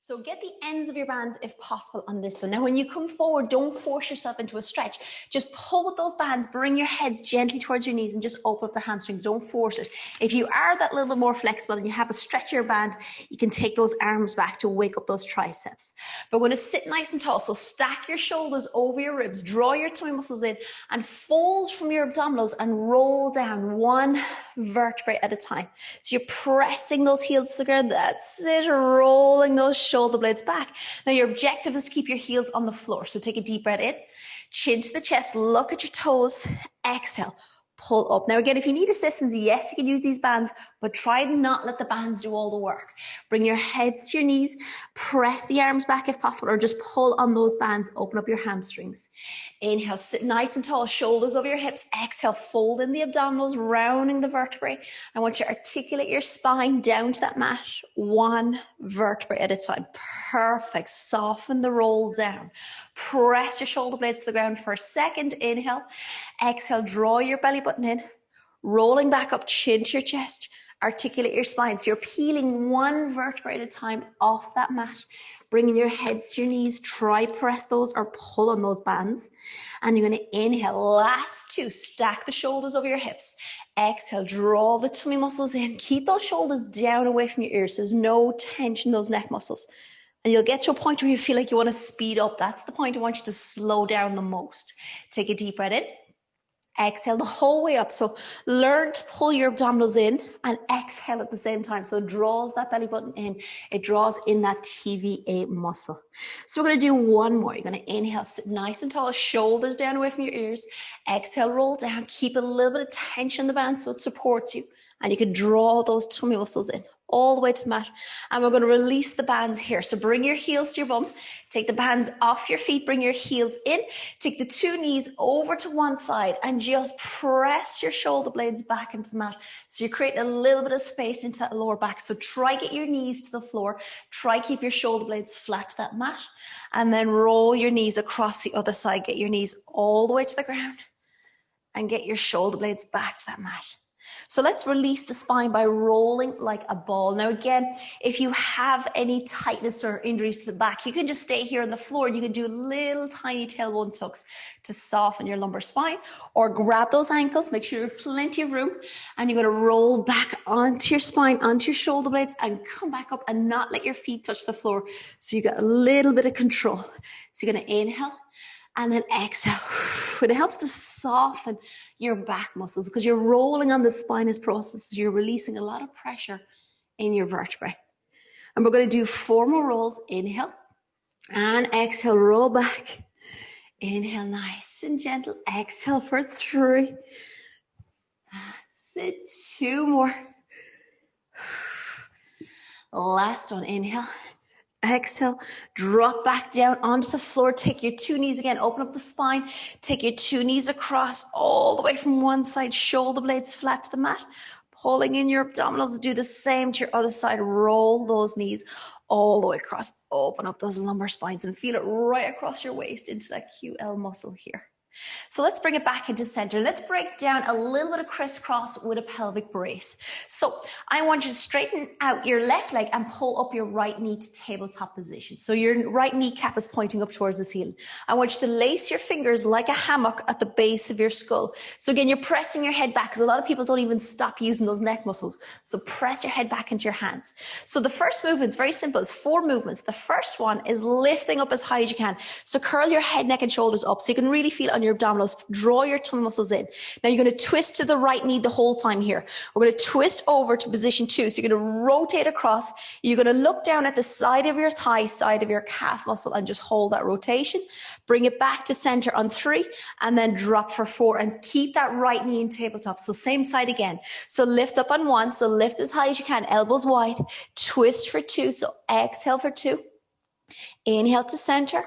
So get the ends of your bands if possible on this one. Now, when you come forward, don't force yourself into a stretch. Just pull with those bands, bring your heads gently towards your knees and just open up the hamstrings. Don't force it. If you are that little bit more flexible and you have a stretchier band, you can take those arms back to wake up those triceps. But we're going to sit nice and tall. So stack your shoulders over your ribs, draw your tummy muscles in and fold from your abdominals and roll down one vertebrae at a time. So you're pressing those heels to the ground. That's it. Rolling those shoulder blades back. Now your objective is to keep your heels on the floor. So take a deep breath in, chin to the chest, look at your toes, exhale, pull up. Now again, if you need assistance, yes, you can use these bands, but try to not let the bands do all the work. Bring your heads to your knees, press the arms back if possible, or just pull on those bands, open up your hamstrings. Inhale, sit nice and tall, shoulders over your hips. Exhale, fold in the abdominals, rounding the vertebrae. I want you to articulate your spine down to that mat, one vertebrae at a time. Perfect. Soften the roll down. Press your shoulder blades to the ground for a second. Inhale. Exhale, draw your belly button in. Rolling back up, chin to your chest. Articulate your spine. So you're peeling one vertebrae at a time off that mat. Bringing your heads to your knees. Try press those or pull on those bands. And you're going to inhale. Last two. Stack the shoulders over your hips. Exhale. Draw the tummy muscles in. Keep those shoulders down away from your ears. So there's no tension in those neck muscles. And you'll get to a point where you feel like you want to speed up. That's the point I want you to slow down the most. Take a deep breath in. Exhale the whole way up. So learn to pull your abdominals in and exhale at the same time. So it draws that belly button in. It draws in that TVA muscle. So we're going to do one more. You're going to inhale, sit nice and tall, shoulders down away from your ears. Exhale, roll down. Keep a little bit of tension in the band so it supports you. And you can draw those tummy muscles in all the way to the mat. And we're going to release the bands here. So bring your heels to your bum. Take the bands off your feet. Bring your heels in. Take the two knees over to one side and just press your shoulder blades back into the mat. So you create a little bit of space into that lower back. So try get your knees to the floor. Try keep your shoulder blades flat to that mat. And then roll your knees across the other side. Get your knees all the way to the ground. And get your shoulder blades back to that mat. So let's release the spine by rolling like a ball. Now again, if you have any tightness or injuries to the back, you can just stay here on the floor and you can do little tiny tailbone tucks to soften your lumbar spine, or grab those ankles, make sure you have plenty of room, and you're going to roll back onto your spine, onto your shoulder blades, and come back up and not let your feet touch the floor. So you got a little bit of control. So you're going to inhale. And then exhale. It helps to soften your back muscles because you're rolling on the spinous processes. You're releasing a lot of pressure in your vertebrae. And we're going to do 4 more rolls. Inhale and exhale. Roll back. Inhale, nice and gentle. Exhale for 3. That's it. 2 more. Last one. Inhale. Exhale, drop back down onto the floor. Take your 2 knees again, open up the spine. Take your 2 knees across all the way from one side, shoulder blades flat to the mat. Pulling in your abdominals. Do the same to your other side. Roll those knees all the way across. Open up those lumbar spines and feel it right across your waist into that QL muscle here. So let's bring it back into center. Let's break down a little bit of crisscross with a pelvic brace. So I want you to straighten out your left leg and pull up your right knee to tabletop position. So your right kneecap is pointing up towards the ceiling. I want you to lace your fingers like a hammock at the base of your skull. So again, you're pressing your head back because a lot of people don't even stop using those neck muscles. So press your head back into your hands. So the first movement is very simple. It's 4 movements. The first one is lifting up as high as you can. So curl your head, neck, and shoulders up so you can really feel on your abdominals. Draw your tummy muscles in. Now you're going to twist to the right knee the whole time here. We're going to twist over to position 2. So you're going to rotate across. You're going to look down at the side of your thigh, side of your calf muscle, and just hold that rotation. Bring it back to center on 3 and then drop for 4 and keep that right knee in tabletop. So same side again. So lift up on 1. So lift as high as you can, elbows wide. Twist for 2. So exhale for 2. Inhale to center.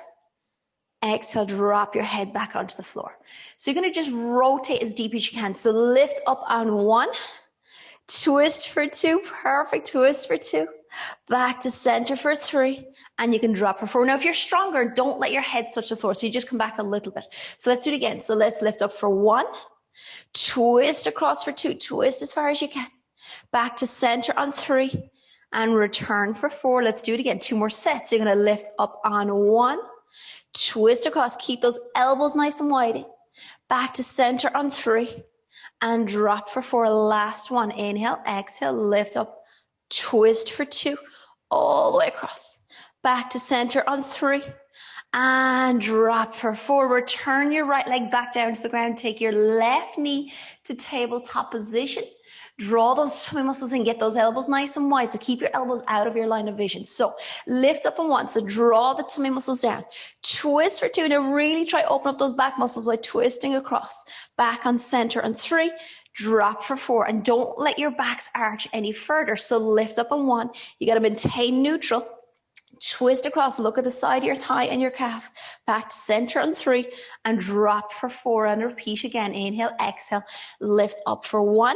Exhale, drop your head back onto the floor. So you're going to just rotate as deep as you can. So lift up on 1, twist for 2, perfect, twist for 2, back to center for 3, and you can drop for 4. Now, if you're stronger, don't let your head touch the floor. So you just come back a little bit. So let's do it again. So let's lift up for 1, twist across for 2, twist as far as you can, back to center on 3, and return for 4. Let's do it again. 2 more sets. You're going to lift up on 1, twist across, keep those elbows nice and wide. Back to center on 3 and drop for 4. Last one. Inhale, exhale, lift up, twist for 2, all the way across. Back to center on 3 and drop for 4. Return your right leg back down to the ground. Take your left knee to tabletop position. Draw those tummy muscles in, get those elbows nice and wide. So keep your elbows out of your line of vision. So lift up on 1. So draw the tummy muscles down. Twist for 2. Now really try open up those back muscles by twisting across. Back on center on 3. Drop for 4. And don't let your backs arch any further. So lift up on 1. You got to maintain neutral. Twist across, look at the side of your thigh and your calf. Back to center on 3 and drop for 4 and repeat again. Inhale, exhale, lift up for 1.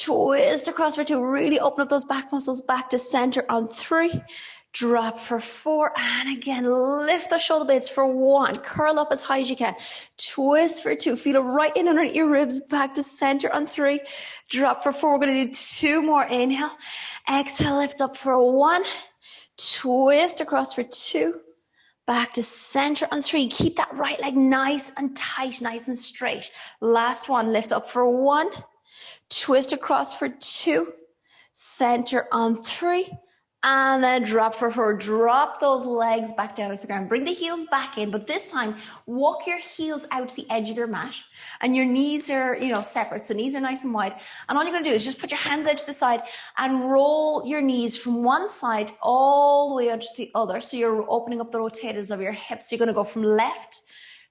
Twist across for 2. Really open up those back muscles. Back to center on 3. Drop for 4. And again, lift the shoulder blades for 1. Curl up as high as you can. Twist for 2. Feel it right in underneath your ribs. Back to center on 3. Drop for 4. We're going to do 2 more. Inhale. Exhale, lift up for 1. Twist across for 2. Back to center on 3. Keep that right leg nice and tight, nice and straight. Last one. Lift up for 1. Twist across for 2, center on 3, and then drop for 4. Drop those legs back down to the ground. Bring the heels back in, but this time, walk your heels out to the edge of your mat, and your knees are, separate, so knees are nice and wide. And all you're going to do is just put your hands out to the side and roll your knees from one side all the way out to the other, so you're opening up the rotators of your hips. So you're going to go from left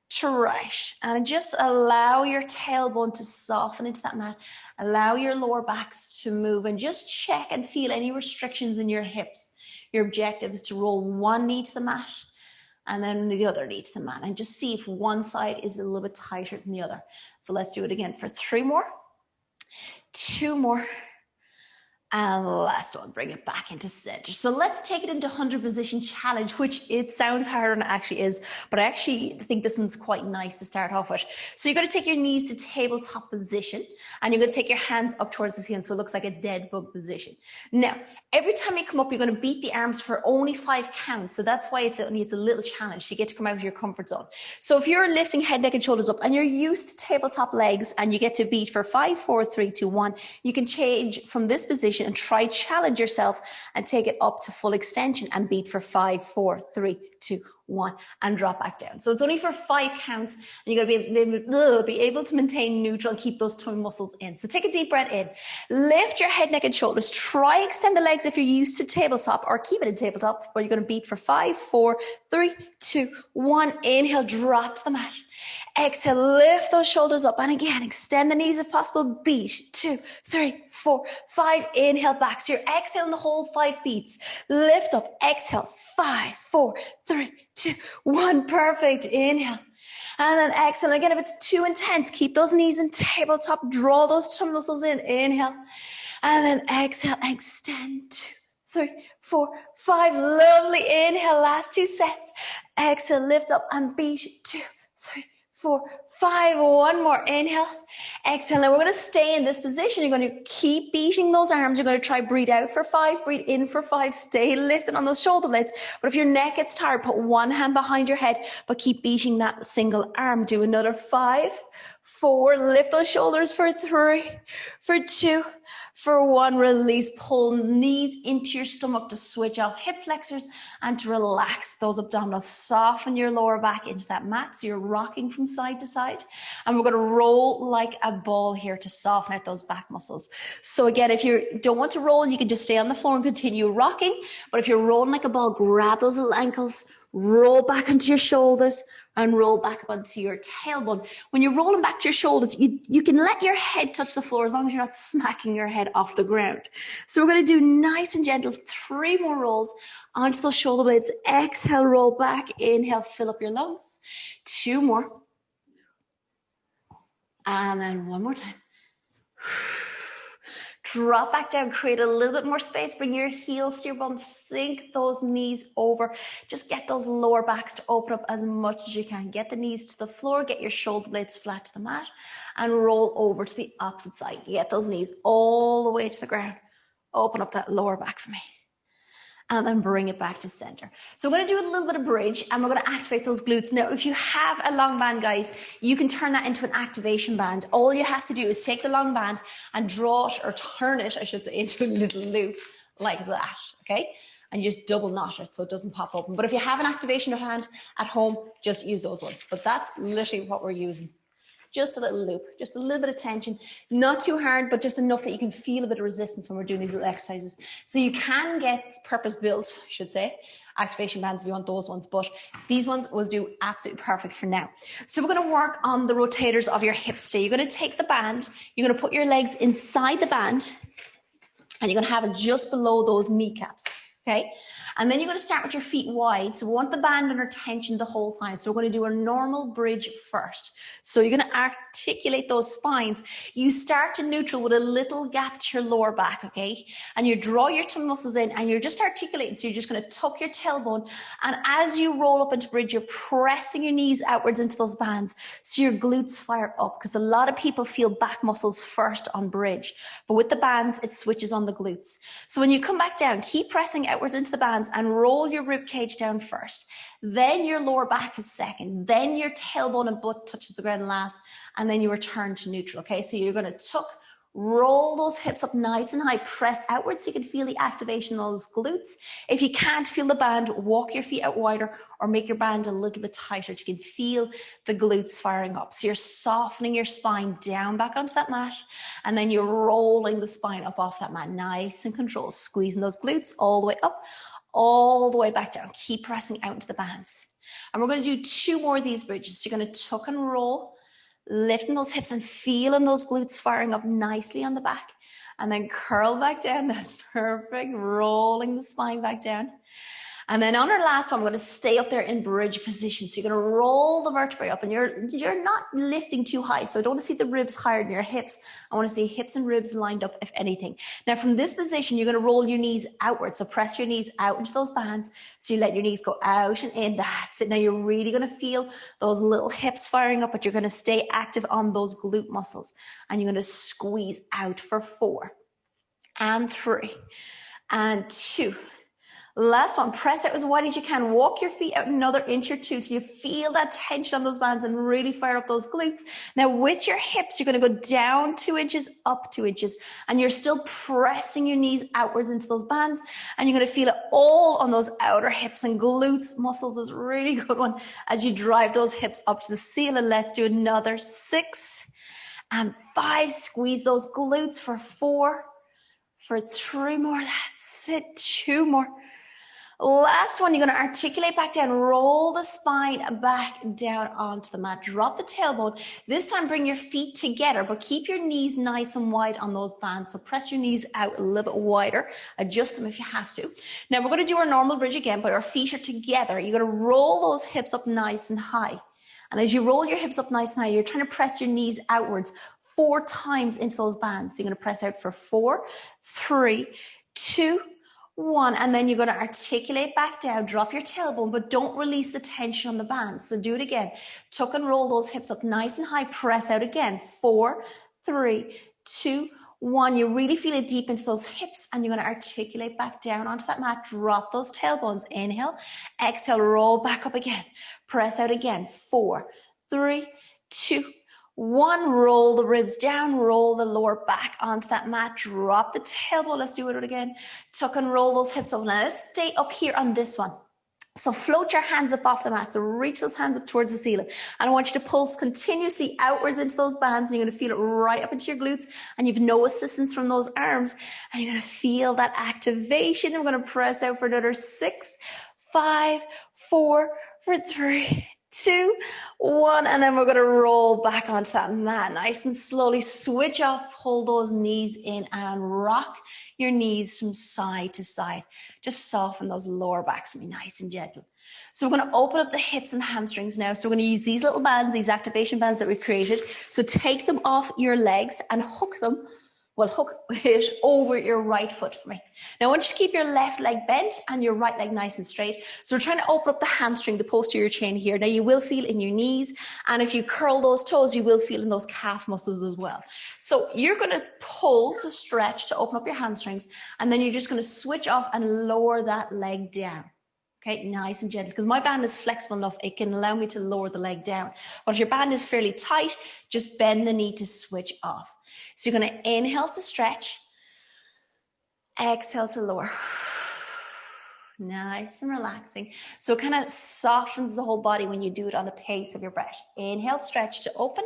to right, and just allow your tailbone to soften into that mat. Allow your lower backs to move, and just check and feel any restrictions in your hips. Your objective is to roll one knee to the mat and then the other knee to the mat, and just see if one side is a little bit tighter than the other. So let's do it again for 3 more, 2 more, and last one. Bring it back into center. So let's take it into 100 position challenge, which it sounds harder than it actually is, but I actually think this one's quite nice to start off with. So you're going to take your knees to tabletop position, and you're going to take your hands up towards the ceiling, so it looks like a dead bug position. Now, every time you come up, you're going to beat the arms for only 5 counts. So that's why it's a little challenge. You get to come out of your comfort zone. So if you're lifting head, neck, and shoulders up, and you're used to tabletop legs, and you get to beat for 5, 4, 3, 2, 1, you can change from this position and try challenge yourself and take it up to full extension and beat for 5, 4, 3, 2, 1, and drop back down. So it's only for 5 counts, and you're going to be able to maintain neutral and keep those tummy muscles in. So take a deep breath in. Lift your head, neck, and shoulders. Try extend the legs if you're used to tabletop, or keep it in tabletop, but you're going to beat for 5, 4, 3, 2, 1. Inhale, drop to the mat. Exhale, lift those shoulders up, and again, extend the knees if possible. Beat 2, 3, 4, 5. Inhale back. So you're exhaling the whole 5 beats. Lift up. Exhale. 5, 4, 3, 2, 1. Perfect. Inhale. And then exhale. Again, if it's too intense, keep those knees in tabletop. Draw those tummy muscles in. Inhale. And then exhale. Extend. 2, 3, 4, 5. Lovely. Inhale. Last 2 sets. Exhale. Lift up and beat. 2, 3, 4, 5. 1 more. Inhale. Exhale. Now we're going to stay in this position. You're going to keep beating those arms. You're going to try breathe out for 5, breathe in for 5. Stay lifted on those shoulder blades. But if your neck gets tired, put one hand behind your head, but keep beating that single arm. Do another 5, 4. Lift those shoulders for 3, for 2, for 1. Release. Pull knees into your stomach to switch off hip flexors and to relax those abdominals. Soften your lower back into that mat, so you're rocking from side to side. And we're going to roll like a ball here to soften out those back muscles. So again, if you don't want to roll, you can just stay on the floor and continue rocking. But if you're rolling like a ball, grab those little ankles, roll back onto your shoulders, and roll back up onto your tailbone. When you're rolling back to your shoulders, you can let your head touch the floor as long as you're not smacking your head off the ground. So we're going to do nice and gentle 3 more rolls onto those shoulder blades. Exhale, roll back. Inhale, fill up your lungs. 2 more. And then 1 more time. Drop back down, create a little bit more space. Bring your heels to your bum, sink those knees over. Just get those lower backs to open up as much as you can. Get the knees to the floor, get your shoulder blades flat to the mat, and roll over to the opposite side. Get those knees all the way to the ground. Open up that lower back for me. And then bring it back to center. So we're going to do a little bit of bridge and we're going to activate those glutes. Now, if you have a long band, guys, you can turn that into an activation band. All you have to do is take the long band and draw it, or turn it, I should say, into a little loop like that, okay? And you just double knot it so it doesn't pop open. But if you have an activation band at home, just use those ones. But that's literally what we're using. Just a little loop, just a little bit of tension, not too hard, but just enough that you can feel a bit of resistance when we're doing these little exercises. So you can get purpose-built, I should say, activation bands if you want those ones, but these ones will do absolutely perfect for now. So we're going to work on the rotators of your hips today. You're going to take the band, you're going to put your legs inside the band, and you're going to have it just below those kneecaps, okay? And then you're going to start with your feet wide. So we want the band under tension the whole time. So we're going to do a normal bridge first. So you're going to articulate those spines. You start to neutral with a little gap to your lower back, okay? And you draw your tummy muscles in and you're just articulating. So you're just going to tuck your tailbone. And as you roll up into bridge, you're pressing your knees outwards into those bands. So your glutes fire up, because a lot of people feel back muscles first on bridge. But with the bands, it switches on the glutes. So when you come back down, keep pressing outwards into the bands and roll your rib cage down first. Then your lower back is second. Then your tailbone and butt touches the ground last. And then you return to neutral, okay? So you're going to tuck, roll those hips up nice and high, press outwards so you can feel the activation of those glutes. If you can't feel the band, walk your feet out wider or make your band a little bit tighter so you can feel the glutes firing up. So you're softening your spine down back onto that mat, and then you're rolling the spine up off that mat, nice and controlled, squeezing those glutes all the way up, all the way back down. Keep pressing out into the bands. And we're going to do 2 more of these bridges. So you're going to tuck and roll, lifting those hips and feeling those glutes firing up nicely on the back. And then curl back down. That's perfect. Rolling the spine back down. And then on our last one, we're going to stay up there in bridge position. So you're going to roll the vertebrae up, and you're not lifting too high. So I don't want to see the ribs higher than your hips. I want to see hips and ribs lined up, if anything. Now from this position, you're going to roll your knees outward. So press your knees out into those bands. So you let your knees go out and in. That's it. Now you're really going to feel those little hips firing up, but you're going to stay active on those glute muscles. And you're going to squeeze out for 4 and 3 and 2. Last one, press out as wide as you can. Walk your feet out another inch or 2 till you feel that tension on those bands and really fire up those glutes. Now with your hips, you're going to go down 2 inches, up 2 inches, and you're still pressing your knees outwards into those bands, and you're going to feel it all on those outer hips and glutes muscles. Is a really good one as you drive those hips up to the ceiling. Let's do another 6 and 5. Squeeze those glutes for 4, for 3 more. That's it. 2 more. Last one, you're going to articulate back down, roll the spine back down onto the mat, drop the tailbone. This time bring your feet together, but keep your knees nice and wide on those bands. So press your knees out a little bit wider, adjust them if you have to. Now we're going to do our normal bridge again, but our feet are together. You're going to roll those hips up nice and high. And as you roll your hips up nice and high, you're trying to press your knees outwards 4 times into those bands. So you're going to press out for 4, 3, 2, 1, and then you're going to articulate back down, drop your tailbone, but don't release the tension on the bands. So do it again. Tuck and roll those hips up nice and high. Press out again. 4, 3, 2, 1. You really feel it deep into those hips, and you're going to articulate back down onto that mat. Drop those tailbones. Inhale, exhale, roll back up again. Press out again. 4, 3, 2, 1, roll the ribs down, roll the lower back onto that mat, drop the tailbone. Let's do it again. Tuck and roll those hips up. Now let's stay up here on this one. So float your hands up off the mat. So reach those hands up towards the ceiling. And I want you to pulse continuously outwards into those bands. And you're going to feel it right up into your glutes. And you've no assistance from those arms. And you're going to feel that activation. And we're going to press out for another 6, 5, 4, 3, 2, 1, and then we're going to roll back onto that mat nice and slowly. Switch off, pull those knees in and rock your knees from side to side. Just soften those lower backs for me, nice and gentle. So we're going to open up the hips and hamstrings now. So we're going to use these little bands, these activation bands that we created. So take them off your legs and hook them Well, hook it over your right foot for me. Now I want you to keep your left leg bent and your right leg nice and straight. So we're trying to open up the hamstring, the posterior chain here. Now you will feel in your knees, and if you curl those toes, you will feel in those calf muscles as well. So you're going to pull to stretch to open up your hamstrings, and then you're just going to switch off and lower that leg down. Okay, nice and gentle, because my band is flexible enough, it can allow me to lower the leg down. But if your band is fairly tight, just bend the knee to switch off. So you're going to inhale to stretch, exhale to lower. Nice and relaxing. So it kind of softens the whole body when you do it on the pace of your breath. Inhale, stretch to open,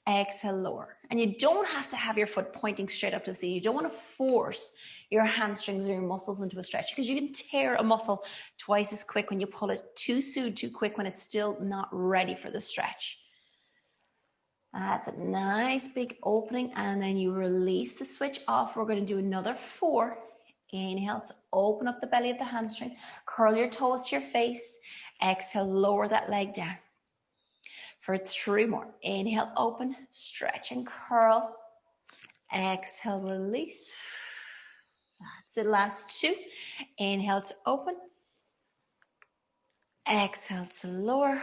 exhale, lower. And you don't have to have your foot pointing straight up to the ceiling. You don't want to force your hamstrings or your muscles into a stretch, because you can tear a muscle twice as quick when you pull it too soon, too quick, when it's still not ready for the stretch. That's a nice big opening, and then you release the switch off. We're going to do another 4. Inhale to open up the belly of the hamstring. Curl your toes to your face. Exhale, lower that leg down. For 3 more. Inhale, open, stretch and curl. Exhale, release. That's it, last 2. Inhale to open. Exhale to lower.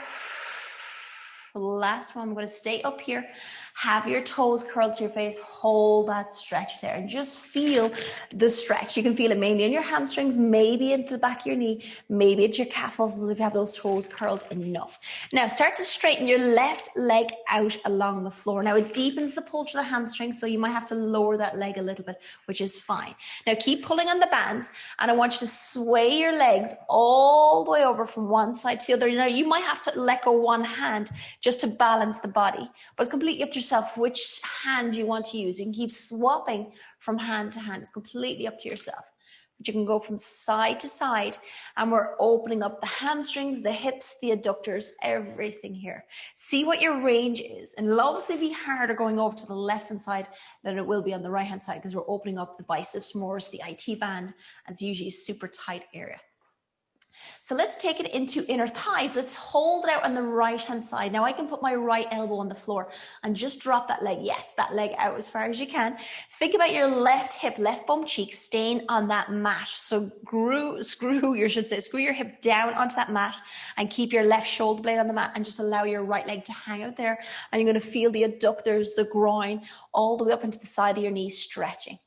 Last one, I'm going to stay up here. Have your toes curled to your face. Hold that stretch there and just feel the stretch. You can feel it mainly in your hamstrings, maybe into the back of your knee, maybe it's your calf muscles if you have those toes curled enough. Now start to straighten your left leg out along the floor. Now it deepens the pull to the hamstring, so you might have to lower that leg a little bit, which is fine. Now keep pulling on the bands, and I want you to sway your legs all the way over from one side to the other. Now you might have to let go one hand just to balance the body, but it's completely up to yourself which hand you want to use. You can keep swapping from hand to hand. It's completely up to yourself. But you can go from side to side, and we're opening up the hamstrings, the hips, the adductors, everything here. See what your range is, and it'll obviously be harder going over to the left hand side than it will be on the right hand side, because we're opening up the biceps more as the IT band, and it's usually a super tight area. So let's take it into inner thighs. Let's hold it out on the right hand side. Now I can put my right elbow on the floor and just drop that leg. Yes, that leg out as far as you can. Think about your left hip, left bum cheek staying on that mat. So screw your hip down onto that mat and keep your left shoulder blade on the mat, and just allow your right leg to hang out there. And you're going to feel the adductors, the groin, all the way up into the side of your knees stretching.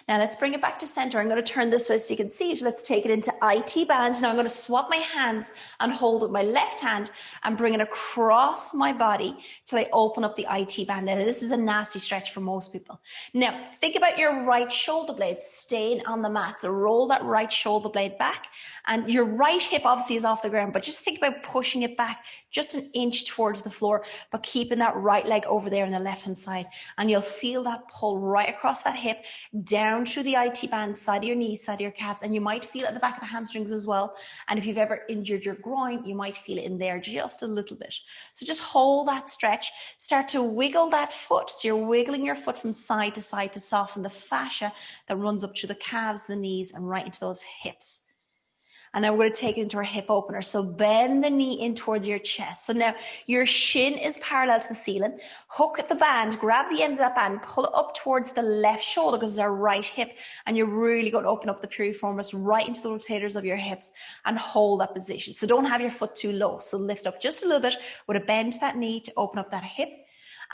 Now let's bring it back to center. I'm going to turn this way so you can see it. Let's take it into IT band. Now I'm going to swap my hands and hold with my left hand and bring it across my body till I open up the IT band. Now this is a nasty stretch for most people. Now think about your right shoulder blade staying on the mat. So roll that right shoulder blade back, and your right hip obviously is off the ground, but just think about pushing it back just an inch towards the floor, but keeping that right leg over there on the left hand side, and you'll feel that pull right across that hip, down through the IT band, side of your knees, side of your calves, and you might feel it at the back of the hamstrings as well. And if you've ever injured your groin, you might feel it in there just a little bit. So just hold that stretch. Start to wiggle that foot. So you're wiggling your foot from side to soften the fascia that runs up through the calves, the knees, and right into those hips. And now we're going to take it into our hip opener. So bend the knee in towards your chest. So now your shin is parallel to the ceiling. Hook the band, grab the ends of that band, pull it up towards the left shoulder because it's our right hip. And you're really going to open up the piriformis right into the rotators of your hips and hold that position. So don't have your foot too low. So lift up just a little bit with a bend to that knee to open up that hip.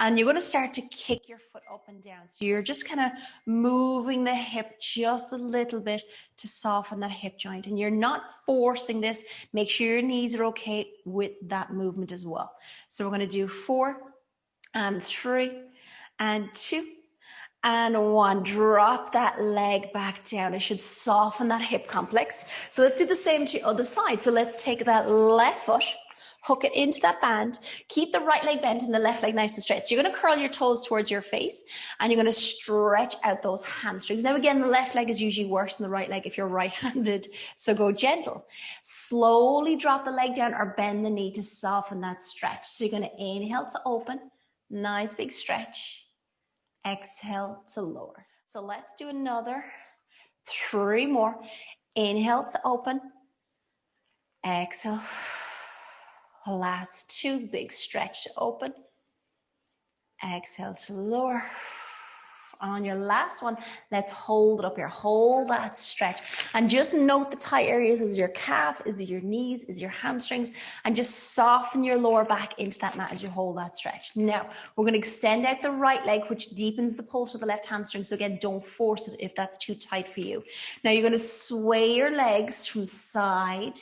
And you're going to start to kick your foot up and down. So you're just kind of moving the hip just a little bit to soften that hip joint. And you're not forcing this. Make sure your knees are okay with that movement as well. So we're going to do 4 and 3 and 2 and 1. Drop that leg back down. It should soften that hip complex. So let's do the same to the other side. So let's take that left foot, hook it into that band, keep the right leg bent and the left leg nice and straight. So you're going to curl your toes towards your face and you're going to stretch out those hamstrings. Now again, the left leg is usually worse than the right leg if you're right-handed, so go gentle. Slowly drop the leg down or bend the knee to soften that stretch. So you're going to inhale to open, nice big stretch, exhale to lower. So let's do another 3 more. Inhale to open, exhale. Last 2, big stretch to open, exhale to lower, And on your last one, let's hold it up here. Hold that stretch. And just note the tight areas. Is your calf? Is it your knees? Is your hamstrings? And just soften your lower back into that mat as you hold that stretch. Now, we're going to extend out the right leg, which deepens the pull to the left hamstring. So again, don't force it if that's too tight for you. Now, you're going to sway your legs from side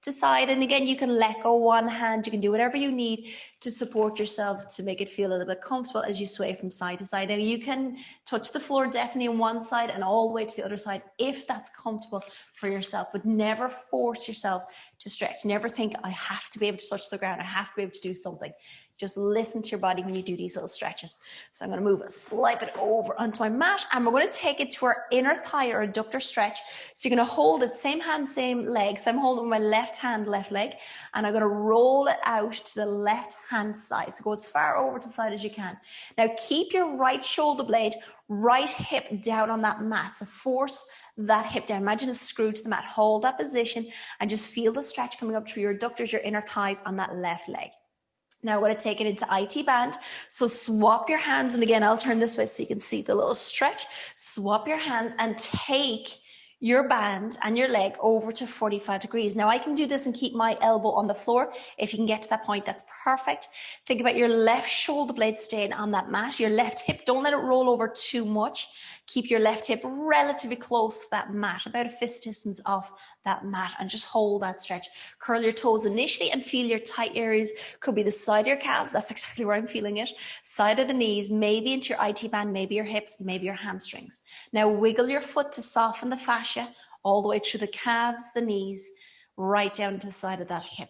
to side. And again, you can let go one hand. You can do whatever you need to support yourself to make it feel a little bit comfortable as you sway from side to side. Now, you can touch the floor definitely on one side and all the way to the other side if that's comfortable for yourself, but never force yourself to stretch. Never think, I have to be able to touch the ground. I have to be able to do something. Just listen to your body when you do these little stretches. So I'm going to move it, slide it over onto my mat, and we're going to take it to our inner thigh or adductor stretch. So you're going to hold it, same hand, same leg. So I'm holding my left hand, left leg, and I'm going to roll it out to the left hand side. So go as far over to the side as you can. Now keep your right shoulder blade, right hip down on that mat. So force that hip down. Imagine a screw to the mat. Hold that position and just feel the stretch coming up through your adductors, your inner thighs on that left leg. Now we're going to take it into IT band. So swap your hands. And again, I'll turn this way so you can see the little stretch. Swap your hands and take your band and your leg over to 45 degrees. Now I can do this and keep my elbow on the floor. If you can get to that point, that's perfect. Think about your left shoulder blade staying on that mat. Your left hip, don't let it roll over too much. Keep your left hip relatively close to that mat, about a fist distance off that mat, and just hold that stretch. Curl your toes initially and feel your tight areas. Could be the side of your calves. That's exactly where I'm feeling it. Side of the knees, maybe into your IT band, maybe your hips, maybe your hamstrings. Now wiggle your foot to soften the fascia all the way through the calves, the knees, right down to the side of that hip.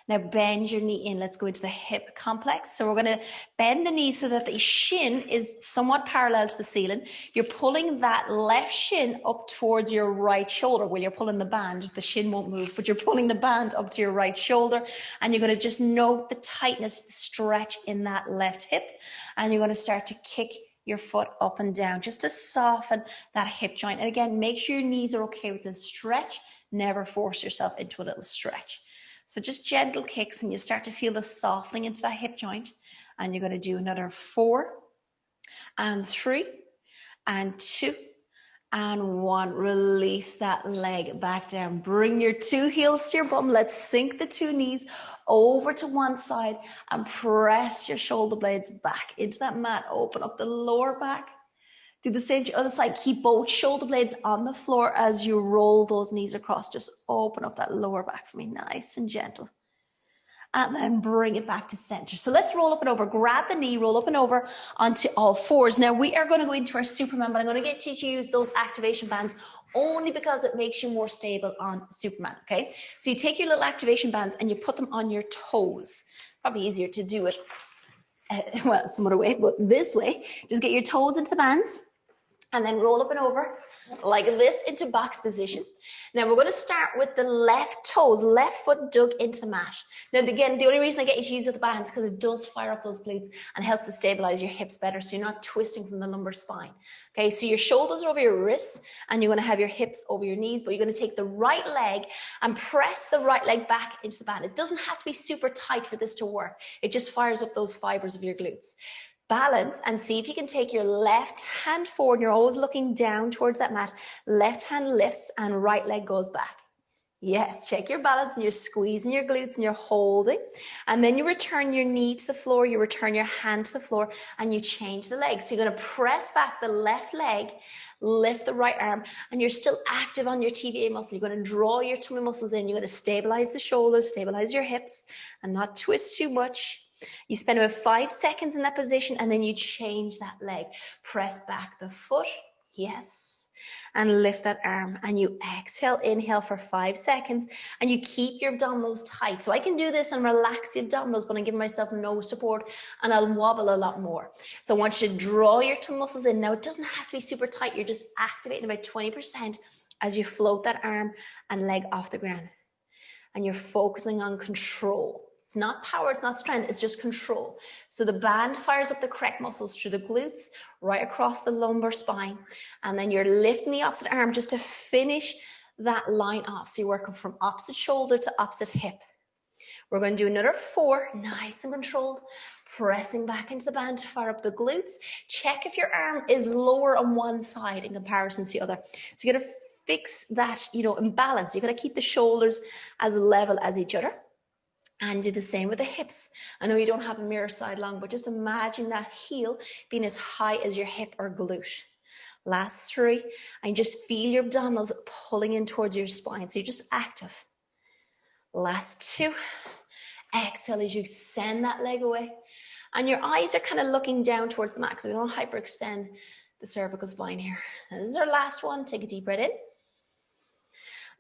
Now bend your knee in. Let's go into the hip complex. So we're going to bend the knee so that the shin is somewhat parallel to the ceiling. You're pulling that left shin up towards your right shoulder. Well, you're pulling the band. The shin won't move, but you're pulling the band up to your right shoulder. And you're going to just note the tightness, the stretch in that left hip. And you're going to start to kick your foot up and down just to soften that hip joint. And again, make sure your knees are okay with this stretch. Never force yourself into a little stretch. So just gentle kicks, and you start to feel the softening into that hip joint. And you're going to do another 4 and 3 and 2 and 1. Release that leg back down. Bring your 2 heels to your bum. Let's sink the 2 knees over to one side and press your shoulder blades back into that mat. Open up the lower back. Do the same to the other side. Keep both shoulder blades on the floor as you roll those knees across. Just open up that lower back for me, nice and gentle. And then bring it back to center. So let's roll up and over. Grab the knee, roll up and over onto all fours. Now we are going to go into our Superman, but I'm going to get you to use those activation bands only because it makes you more stable on Superman, okay? So you take your little activation bands and you put them on your toes. Probably easier to do it, well, some other way, but this way. Just get your toes into the bands. And then roll up and over like this into box position. Now we're going to start with the left toes, left foot dug into the mat. Now again, the only reason I get you to use the bands because it does fire up those glutes and helps to stabilize your hips better so you're not twisting from the lumbar spine. Okay, so your shoulders are over your wrists and you're going to have your hips over your knees, but you're going to take the right leg and press the right leg back into the band. It doesn't have to be super tight for this to work. It just fires up those fibers of your glutes. Balance and see if you can take your left hand forward. You're always looking down towards that mat. Left hand lifts and right leg goes back. Yes, check your balance and you're squeezing your glutes and you're holding. And then you return your knee to the floor, you return your hand to the floor and you change the leg. So you're going to press back the left leg, lift the right arm, and you're still active on your TVA muscle. You're going to draw your tummy muscles in. You're going to stabilize the shoulders, stabilize your hips and not twist too much. You spend about 5 seconds in that position and then you change that leg. Press back the foot, yes, and lift that arm and you exhale, inhale for 5 seconds and you keep your abdominals tight. So I can do this and relax the abdominals, but I'm giving myself no support and I'll wobble a lot more. So I want you to draw your tummy muscles in. Now it doesn't have to be super tight. You're just activating about 20% as you float that arm and leg off the ground. And you're focusing on control. It's not power, it's not strength, it's just control. So the band fires up the correct muscles through the glutes, right across the lumbar spine. And then you're lifting the opposite arm just to finish that line off. So you're working from opposite shoulder to opposite hip. We're going to do another 4, nice and controlled. Pressing back into the band to fire up the glutes. Check if your arm is lower on one side in comparison to the other. So you got to fix that, imbalance. You got to keep the shoulders as level as each other. And do the same with the hips. I know you don't have a mirror side long, but just imagine that heel being as high as your hip or glute. Last 3, and just feel your abdominals pulling in towards your spine. So you're just active. Last 2. Exhale as you send that leg away. And your eyes are kind of looking down towards the mat, so we don't hyperextend the cervical spine here. Now this is our last one. Take a deep breath in.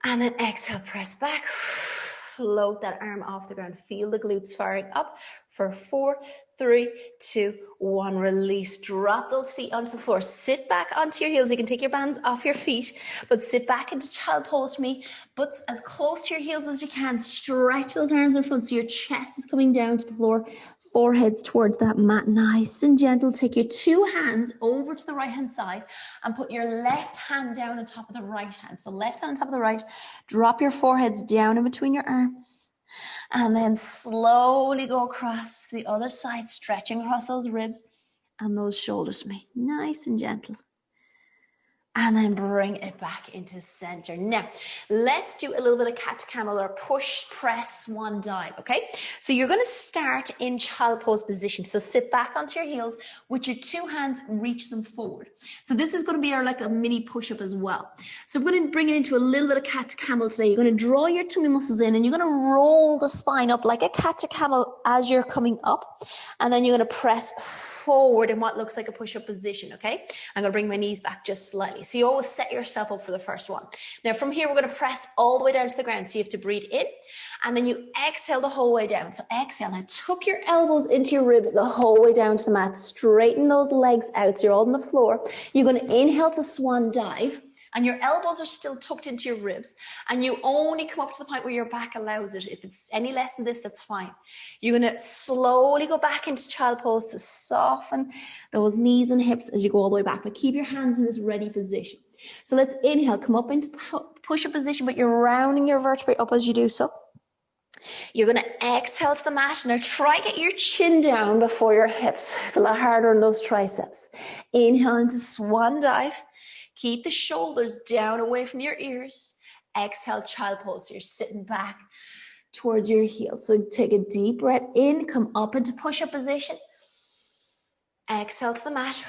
And then exhale, press back. Float that arm off the ground. Feel the glutes firing up for 4, 3, 2, 1. Release. Drop those feet onto the floor. Sit back onto your heels. You can take your bands off your feet, but sit back into child pose for me. Butts as close to your heels as you can. Stretch those arms in front so your chest is coming down to the floor. Foreheads towards that mat. Nice and gentle. Take your 2 hands over to the right hand side and put your left hand down on top of the right hand. So left hand on top of the right. Drop your foreheads down in between your arms. And then slowly go across the other side, stretching across those ribs and those shoulders for me. Nice and gentle. And then bring it back into center. Now, let's do a little bit of cat to camel or push, press, swan dive, okay? So you're going to start in child pose position. So sit back onto your heels with your 2 hands, reach them forward. So this is going to be our like a mini push-up as well. So we're going to bring it into a little bit of cat to camel today. You're going to draw your tummy muscles in and you're going to roll the spine up like a cat to camel as you're coming up. And then you're going to press forward in what looks like a push-up position, okay? I'm going to bring my knees back just slightly. So you always set yourself up for the first one. Now from here, we're going to press all the way down to the ground. So you have to breathe in and then you exhale the whole way down. So exhale. Now tuck your elbows into your ribs the whole way down to the mat. Straighten those legs out so you're all on the floor. You're going to inhale to swan dive. And your elbows are still tucked into your ribs. And you only come up to the point where your back allows it. If it's any less than this, that's fine. You're going to slowly go back into child pose to soften those knees and hips as you go all the way back. But keep your hands in this ready position. So let's inhale, come up into push-up position, but you're rounding your vertebrae up as you do so. You're going to exhale to the mat. Now try get your chin down before your hips. It's a lot harder on those triceps. Inhale into swan dive. Keep the shoulders down away from your ears. Exhale, child pose. So you're sitting back towards your heels. So take a deep breath in, come up into push-up position. Exhale to the mat.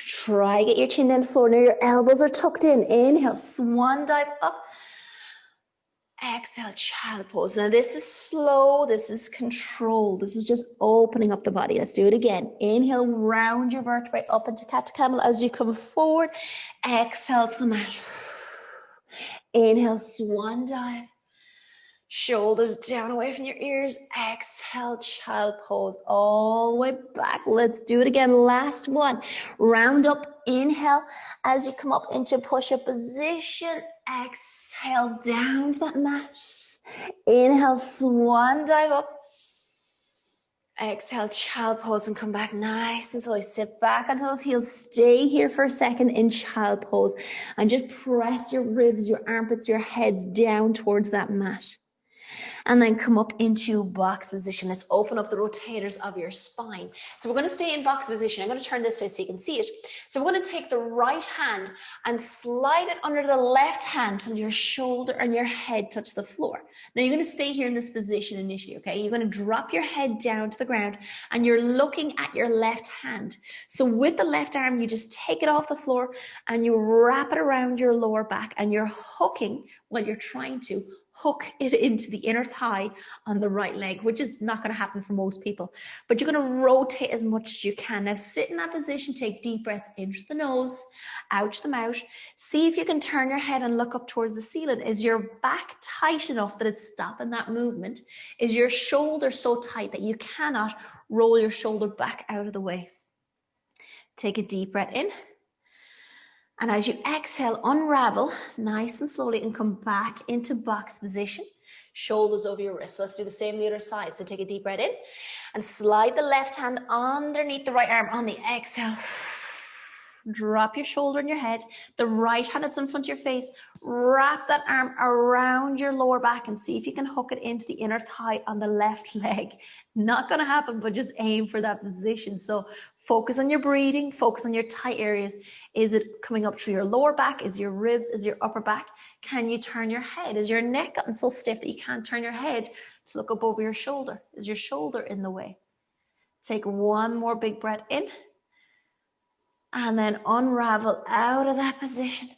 Try get your chin down to the floor. Now your elbows are tucked in. Inhale, swan dive up. Exhale, child pose. Now this is slow. This is controlled. This is just opening up the body. Let's do it again. Inhale, round your vertebrae up into cat to camel as you come forward. Exhale to the mat. Inhale, swan dive. Shoulders down away from your ears. Exhale, child pose all the way back. Let's do it again. Last one. Round up. Inhale as you come up into push-up position. Exhale down to that mat. Inhale, swan dive up. Exhale, child pose and come back nice and slowly. Sit back onto those heels. Stay here for a second in child pose and just press your ribs, your armpits, your heads down towards that mat. And then come up into box position. Let's open up the rotators of your spine. So we're going to stay in box position. I'm going to turn this way so you can see it. So we're going to take the right hand and slide it under the left hand until your shoulder and your head touch the floor. Now you're going to stay here in this position initially, okay? You're going to drop your head down to the ground and you're looking at your left hand. So with the left arm, you just take it off the floor and you wrap it around your lower back and you're hooking, well, you're trying to hook it into the inner thigh on the right leg, which is not going to happen for most people. But you're going to rotate as much as you can. Now sit in that position, take deep breaths in through the nose, out the mouth. See if you can turn your head and look up towards the ceiling. Is your back tight enough that it's stopping that movement? Is your shoulder so tight that you cannot roll your shoulder back out of the way? Take a deep breath in. And as you exhale, unravel nice and slowly and come back into box position. Shoulders over your wrists. Let's do the same on the other side. So take a deep breath in and slide the left hand underneath the right arm on the exhale. Drop your shoulder on your head. The right hand that's in front of your face. Wrap that arm around your lower back and see if you can hook it into the inner thigh on the left leg. Not going to happen, but just aim for that position. So focus on your breathing, focus on your tight areas. Is it coming up through your lower back? Is your ribs? Is your upper back? Can you turn your head? Is your neck gotten so stiff that you can't turn your head to look up over your shoulder? Is your shoulder in the way? Take one more big breath in and then unravel out of that position.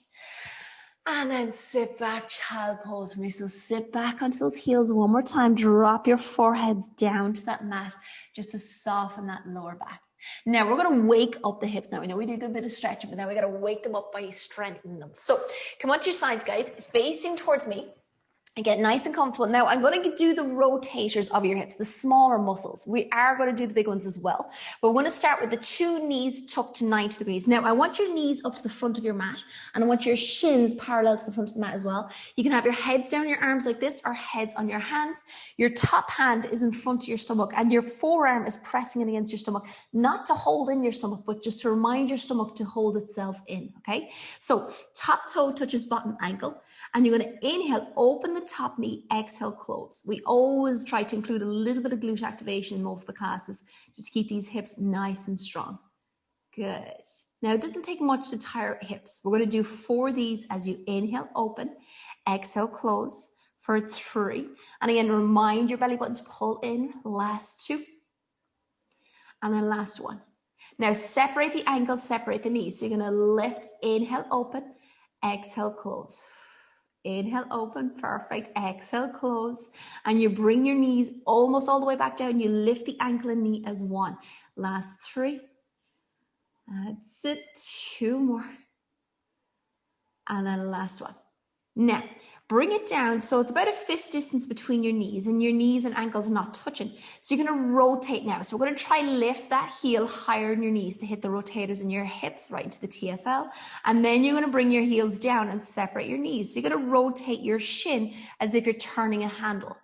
And then sit back, child pose for me. So sit back onto those heels one more time. Drop your foreheads down to that mat just to soften that lower back. Now we're going to wake up the hips now. We know we did a good bit of stretching, but now we got to wake them up by strengthening them. So come onto your sides, guys, facing towards me. And get nice and comfortable. Now I'm going to do the rotators of your hips, the smaller muscles. We are going to do the big ones as well. But we're going to start with the 2 knees tucked to 90 degrees. Now I want your knees up to the front of your mat and I want your shins parallel to the front of the mat as well. You can have your heads down your arms like this or heads on your hands. Your top hand is in front of your stomach and your forearm is pressing it against your stomach, not to hold in your stomach, but just to remind your stomach to hold itself in, okay? So top toe touches bottom ankle. And you're going to inhale, open the top knee, exhale, close. We always try to include a little bit of glute activation in most of the classes, just to keep these hips nice and strong. Good. Now, it doesn't take much to tire hips. We're going to do 4 of these as you inhale, open, exhale, close for 3. And again, remind your belly button to pull in. Last 2. And then last 1. Now, separate the ankles, separate the knees. So you're going to lift, inhale, open, exhale, close. Inhale, open, perfect. Exhale, close. And you bring your knees almost all the way back down. You lift the ankle and knee as 1. Last 3. That's it. 2 more. And then last 1. Now, bring it down so it's about a fist distance between your knees and ankles are not touching. So you're going to rotate now. So we're going to try lift that heel higher in your knees to hit the rotators in your hips right into the TFL. And then you're going to bring your heels down and separate your knees. So you're going to rotate your shin as if you're turning a handle.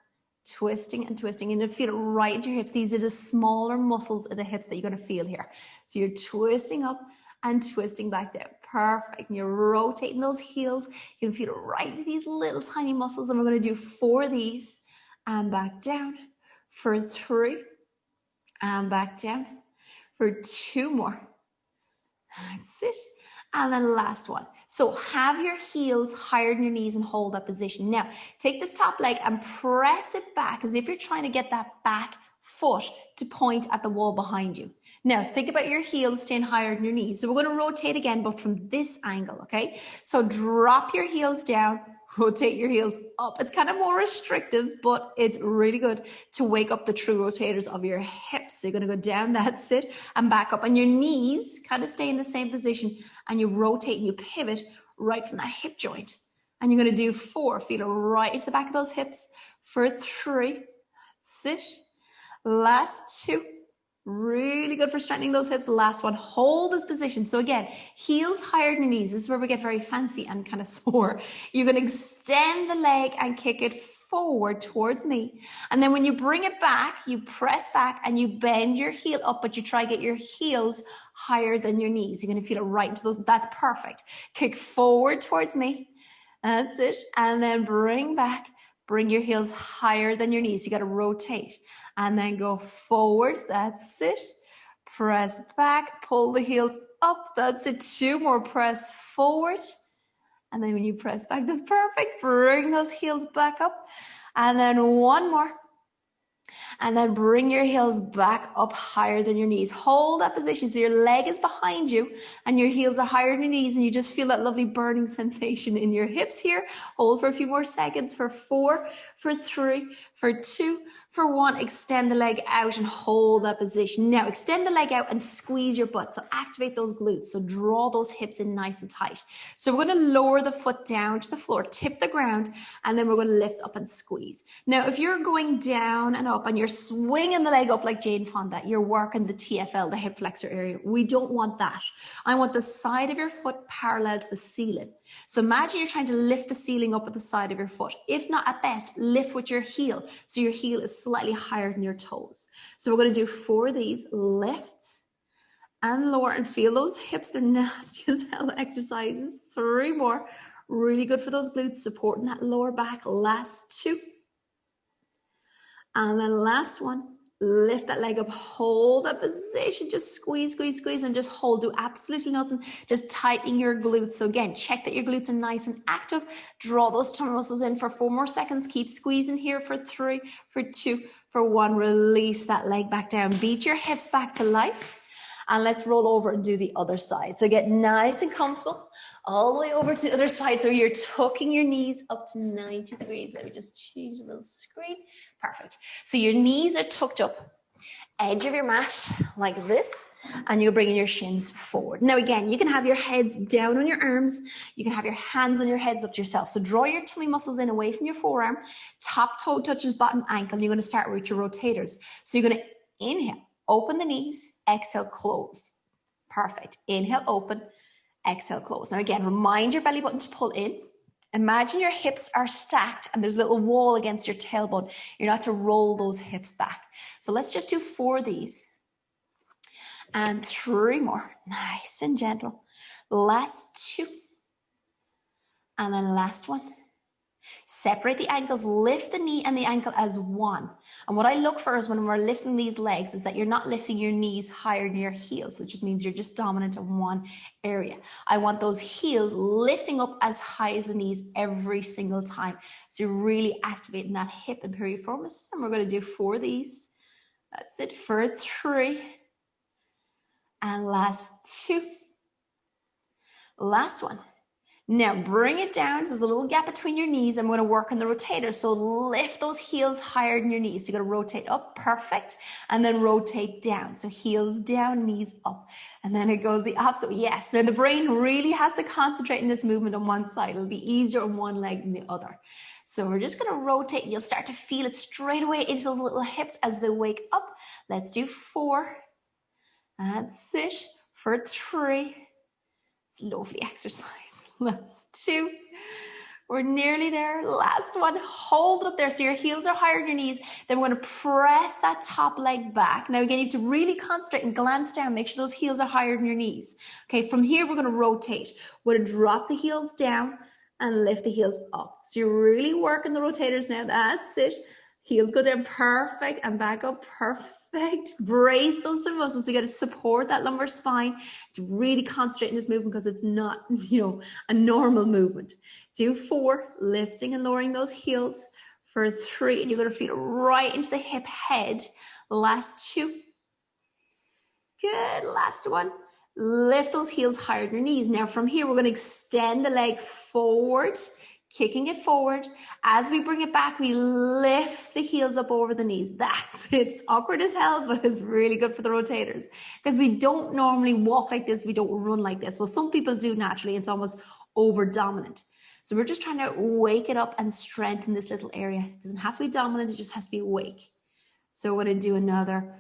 Twisting and twisting, and you feel it right into your hips. These are the smaller muscles of the hips that you're going to feel here. So you're twisting up and twisting back down. Perfect. And you're rotating those heels. You can feel it right into these little tiny muscles. And we're going to do 4 of these and back down for 3 and back down for 2 more. That's it. And then last 1. So have your heels higher than your knees and hold that position. Now, take this top leg and press it back as if you're trying to get that back foot to point at the wall behind you. Now, think about your heels staying higher than your knees. So we're going to rotate again, but from this angle, okay? So drop your heels down, rotate your heels up. It's kind of more restrictive, but it's really good to wake up the true rotators of your hips. So you're going to go down, that's it, and back up. And your knees kind of stay in the same position, and you rotate and you pivot right from that hip joint. And you're going to do 4. Feel it right into the back of those hips for 3. That's it. Last 2. Really good for strengthening those hips. Last 1. Hold this position. So again, heels higher than your knees. This is where we get very fancy and kind of sore. You're going to extend the leg and kick it forward towards me. And then when you bring it back, you press back and you bend your heel up, but you try to get your heels higher than your knees. You're going to feel it right into those. That's perfect. Kick forward towards me. That's it. And then bring back. Bring your heels higher than your knees. You got to rotate and then go forward. That's it. Press back, pull the heels up. That's it. 2 more. Press forward. And then when you press back, that's perfect. Bring those heels back up. And then 1 more. And then bring your heels back up higher than your knees. Hold that position so your leg is behind you and your heels are higher than your knees, and you just feel that lovely burning sensation in your hips here. Hold for a few more seconds for 4, for 3, for 2, for 1. Extend the leg out and hold that position. Now extend the leg out and squeeze your butt. So activate those glutes. So draw those hips in nice and tight. So we're going to lower the foot down to the floor, tip the ground, and then we're going to lift up and squeeze. Now if you're going down and up and you're swinging the leg up like Jane Fonda, you're working the TFL, the hip flexor area. We don't want that. I want the side of your foot parallel to the ceiling. So imagine you're trying to lift the ceiling up with the side of your foot. If not, at best, lift with your heel. So your heel is slightly higher than your toes. So we're going to do 4 of these. Lift and lower, and feel those hips. They're nasty as hell exercises. 3 more. Really good for those glutes, supporting that lower back. Last 2. And then last one. Lift that leg up, hold that position, just squeeze, squeeze, squeeze, and just hold. Do absolutely nothing, just tighten your glutes. So again, check that your glutes are nice and active. Draw those tummy muscles in for 4 more seconds. Keep squeezing here for 3, for 2, for 1. Release that leg back down. Beat your hips back to life. And let's roll over and do the other side. So get nice and comfortable all the way over to the other side. So you're tucking your knees up to 90 degrees. Let me just change the little screen. Perfect. So your knees are tucked up, edge of your mat like this, and you're bringing your shins forward. Now again, you can have your heads down on your arms. You can have your hands on your heads up to yourself. So draw your tummy muscles in away from your forearm. Top toe touches bottom ankle. And you're going to start with your rotators. So you're going to inhale. Open the knees, exhale, close. Perfect. Inhale, open, exhale, close. Now again, remind your belly button to pull in. Imagine your hips are stacked and there's a little wall against your tailbone. You're not to roll those hips back. So let's just do 4 of these. And 3 more. Nice and gentle. Last 2. And then last 1. Separate the ankles, lift the knee and the ankle as one. And what I look for is when we're lifting these legs is that you're not lifting your knees higher than your heels. That just means you're just dominant in one area. I want those heels lifting up as high as the knees every single time. So you're really activating that hip and piriformis. And we're going to do 4 of these. That's it for 3. And last 2. Last 1. Now bring it down. So there's a little gap between your knees. I'm going to work on the rotator. So lift those heels higher than your knees. So you're going to rotate up. Perfect. And then rotate down. So heels down, knees up. And then it goes the opposite. Yes. Now the brain really has to concentrate in this movement on one side. It'll be easier on one leg than the other. So we're just going to rotate. You'll start to feel it straight away into those little hips as they wake up. Let's do 4. That's it. For 3. It's a lovely exercise. Last 2. We're nearly there. Last 1. Hold it up there. So your heels are higher than your knees. Then we're going to press that top leg back. Now again, you have to really concentrate and glance down. Make sure those heels are higher than your knees. Okay, from here, we're going to rotate. We're going to drop the heels down and lift the heels up. So you're really working the rotators now. That's it. Heels go down. Perfect. And back up. Perfect. Brace those two muscles. So you got to support that lumbar spine to really concentrate in this movement because it's not, a normal movement. Do 4, lifting and lowering those heels. For 3, and you're going to feel it right into the hip head. Last 2. Good. Last 1. Lift those heels higher than your knees. Now from here, we're going to extend the leg forward, kicking it forward. As we bring it back, we lift the heels up over the knees. That's it. It's awkward as hell, but it's really good for the rotators because we don't normally walk like this. We don't run like this. Well, some people do naturally. It's almost over dominant. So we're just trying to wake it up and strengthen this little area. It doesn't have to be dominant. It just has to be awake. So we're going to do another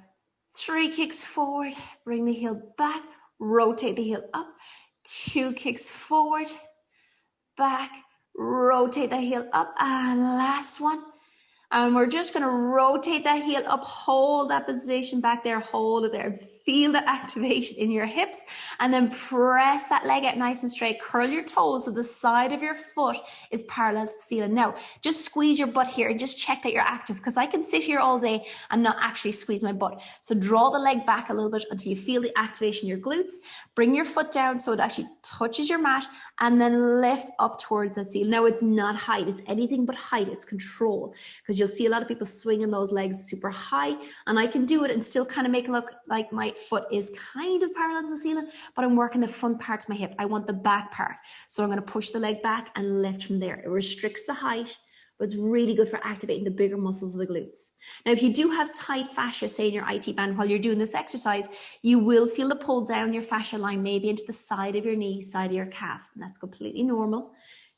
3 kicks forward, bring the heel back, rotate the heel up, 2 kicks forward, back, rotate the heel up, and last 1. And we're just going to rotate that heel up, hold that position back there, hold it there. Feel the activation in your hips and then press that leg out nice and straight. Curl your toes so the side of your foot is parallel to the ceiling. Now, just squeeze your butt here and just check that you're active because I can sit here all day and not actually squeeze my butt. So draw the leg back a little bit until you feel the activation in your glutes. Bring your foot down so it actually touches your mat and then lift up towards the ceiling. Now, it's not height. It's anything but height. It's control because you'll see a lot of people swinging those legs super high and I can do it and still kind of make it look like my foot is kind of parallel to the ceiling, but I'm working the front part of my hip. I want the back part. So I'm going to push the leg back and lift from there. It restricts the height, but it's really good for activating the bigger muscles of the glutes. Now, if you do have tight fascia, say in your IT band while you're doing this exercise, you will feel the pull down your fascia line, maybe into the side of your knee, side of your calf, and that's completely normal.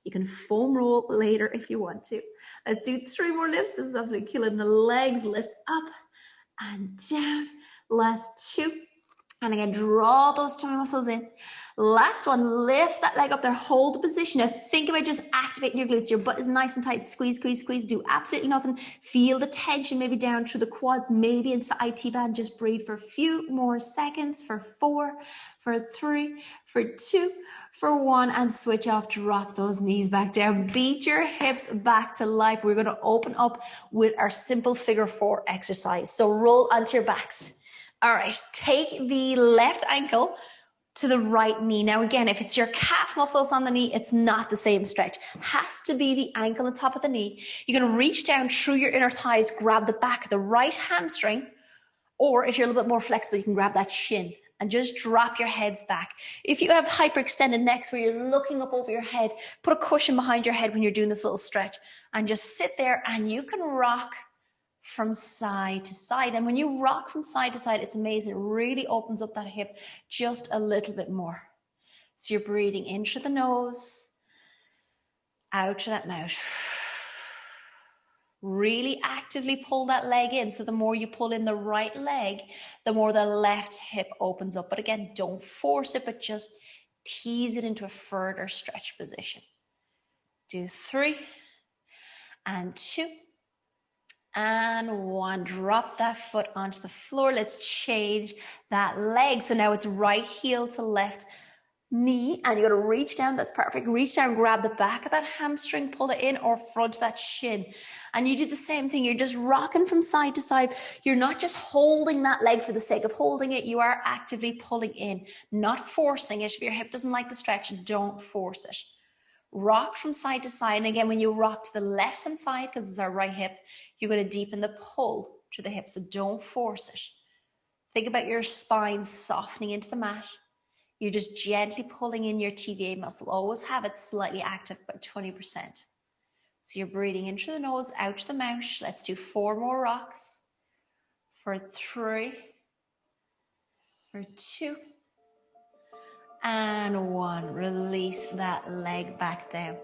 You can foam roll later if you want to. Let's do 3 more lifts. This is absolutely killing. The legs lift up and down. Last 2. And again, draw those tummy muscles in. Last one, lift that leg up there, hold the position. Now think about just activating your glutes. Your butt is nice and tight. Squeeze, squeeze, squeeze. Do absolutely nothing. Feel the tension maybe down through the quads, maybe into the IT band. Just breathe for a few more seconds. For 4, for 3, for 2, for 1, and switch off. Drop those knees back down. Beat your hips back to life. We're going to open up with our simple figure 4 exercise. So roll onto your backs. All right, take the left ankle to the right knee. Now again, if it's your calf muscles on the knee, it's not the same stretch. Has to be the ankle on top of the knee. You're going to reach down through your inner thighs, grab the back of the right hamstring, or if you're a little bit more flexible, you can grab that shin and just drop your heads back. If you have hyperextended necks where you're looking up over your head, put a cushion behind your head when you're doing this little stretch and just sit there, and you can rock from side to side. And when you rock from side to side, it's amazing. It really opens up that hip just a little bit more. So you're breathing in through the nose, out through that mouth. Really actively pull that leg in. So the more you pull in the right leg, the more the left hip opens up. But again, don't force it, but just tease it into a further stretch position. Do 3 and 2 and 1. Drop that foot onto the floor. Let's change that leg. So now it's right heel to left knee, and you're going to reach down. That's perfect. Reach down, grab the back of that hamstring, pull it in, or front of that shin. And you do the same thing. You're just rocking from side to side. You're not just holding that leg for the sake of holding it. You are actively pulling in, not forcing it. If your hip doesn't like the stretch, don't force it. Rock from side to side. And again, when you rock to the left hand side, because it's our right hip, you're going to deepen the pull to the hip. So don't force it. Think about your spine softening into the mat. You're just gently pulling in your TVA muscle. Always have it slightly active, about 20%. So you're breathing in through the nose, out to the mouth. Let's do 4 more rocks. For 3, for 2, and 1. Release that leg back down.